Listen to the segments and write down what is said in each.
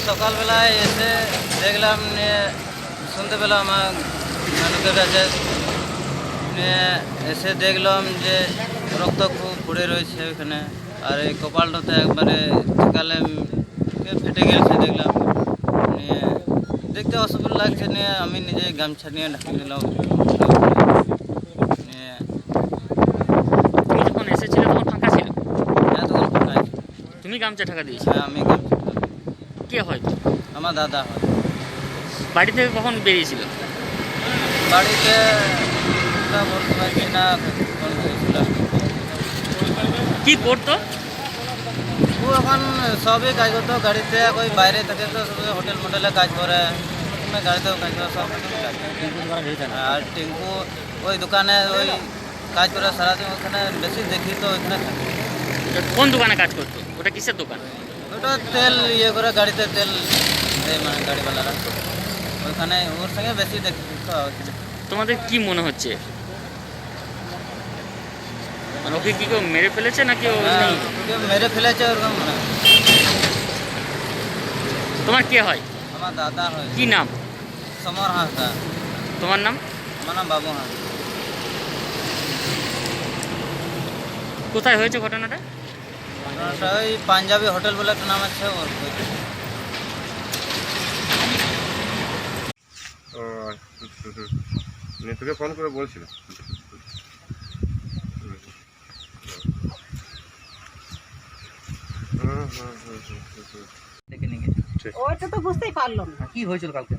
সকালবেলায় এসে দেখলাম নিয়ে শুনতে পেলাম আমার নানুদের কাছে নিয়ে এসে দেখলাম যে রক্ত খুব পড়ে রয়েছে ওইখানে, আর এই কপালটাতে একবারে সকালে ফেটে গেছে দেখলাম। নিয়ে দেখতে অসুবিধা লাগছে, নিয়ে আমি নিজে গামছা নিয়ে ঢাকি নিলাম নিয়ে। তুমি যখন এসেছিলে তখন ফাঁকা ছিল? হ্যাঁ, তখন ফাঁকা আছে। তুমি গামছা ঢাকা দিয়েছো? হ্যাঁ, আমি গামছা। কে হয়? আমার দাদা হয়। বাড়ি থেকে কখন বেরিয়েছিল? বাড়িতে বলতে পারছি না কখন গিয়েছিল। কি করতো? ও এখন সবই কাজ করতো গাড়িতে, ওই বাইরে থাকে তো সব হোটেল মোটেলে কাজ করে, গাড়িতেও কাজ করে, সব রকম কাজ করে। আর টিঙ্কু ওই দোকানে ওই কাজ করে সারাদিন, ওখানে বেশি দেখি তো ওইখানে থাকে। কোন দোকানে কাজ করতো? ওটা কিসের দোকান? ওটা তেল ইয়ে করে, গাড়িতে তেল দেয় মানে গাড়িওয়ালারা, ওইখানে ওর সঙ্গে বেশি দেখি তো ওইখানে। তোমাদের কি মনে হচ্ছে? মানে ওকে কি কেউ মেরে ফেলেছে নাকি ও হ্যাঁ, নেই? কেউ মেরে ফেলেছে ওরকম মনে হয়। তোমার কে হয়? আমার দাদা হয়। কি নাম? সমর হাঁসদা। তোমার নাম? আমার নাম বাবু হাঁস। কোথায় হয়েছে ঘটনাটা? ওটা ওই পাঞ্জাবি হোটেল বলে একটা নাম আছে ওর। তোকে ফোন করে বলছিল? ওইটা তো বুঝতেই পারলাম না কি হয়েছিল কালকে?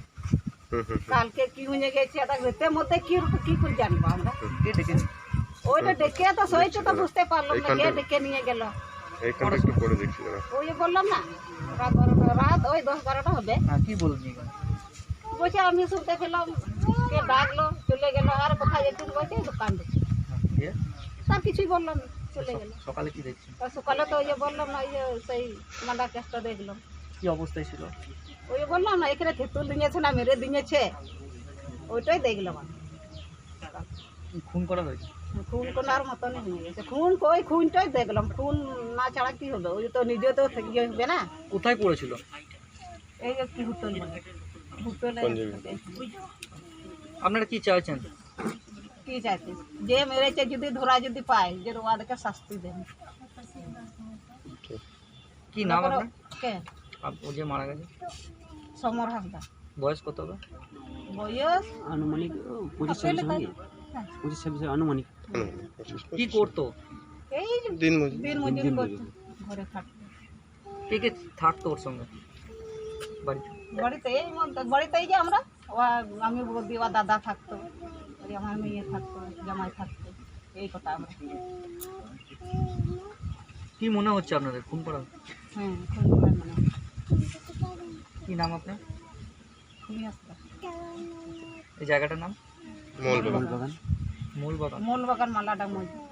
কালকে কি হয়ে গেছে, এটা ভেতের মধ্যে কি করে জানবো আমরা? ওইটা ডেকে তো সইটা তো বুঝতে পারলাম না, কে ডেকে নিয়ে গেল। এইখানটা একটু পরে দেখছি দাঁড়া। ওই বললাম না, রাত ওই 10-12টা হবে। কি বলছি? বলছে আমি শুনতে পেলাম কে ডাকলো, চলে গেল। আর কোথায় যেতেন বলছে দোকান দেখছি। তার কিছুই বললাম না, চলে গেল। সকালে কি দেখছি? সকালে তো ওই যে বললাম না, ওই যে সেই মার্ডার কেসটা দেখলাম। কি অবস্থায় ছিল? ওই যে বললাম না, এখানে থেতুল দিয়েছে না মেরে দিয়েছে, ওইটাই দেখলাম আমি। খুন করা হয়েছে? খুন করার মতনই হয়ে গেছে। খুন ওই খুনটাই দেখলাম, খুন না ছাড়া কি হবে? ওই তো নিজে তো ইয়ে হবে না। কোথায় পড়েছিল? এই যে কি হোটেল বলে, হোটেলে আপনারা কি চাইছেন? কি চাইছে? যে মেরেছে যদি ধরা যদি পায়, যে ওদেরকে শাস্তি দেন। কি নাম আপনার? কে? ও যে মারা গেছে? সমর হাসদা। বয়স কত হবে? বয়স আনুমানিক 25-26 আনুমানিক। কি করতো? এই যে দিন মজুর। দিন মজুরি করতো, ঘরে থাকতো। কে কে থাকতো ওর সঙ্গে বাড়িতে? বাড়িতে এই বাড়িতে এই যে আমরা, আমি বৌদি বা দাদা থাকতো, ওই আমার মেয়ে থাকতো, জামাই থাকতো, এই কথা আমরা। কি মনে হচ্ছে আপনাদের খুন করা? হ্যাঁ, খুন করে মনে হয়। কি নাম আপনার? খুনি হাসদা। এই জায়গাটার নাম? বাগান। মূলবাগান। মূলবাগান মালাডা মসজিদ।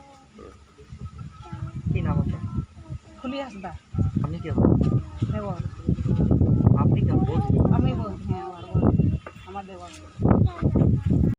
কি নাম আপনার? খুলি হাসদা। আপনি কি হন? দেওয়ার। আপনি কেমন বলছেন? আমি বলছি, হ্যাঁ আমার দেওয়ার।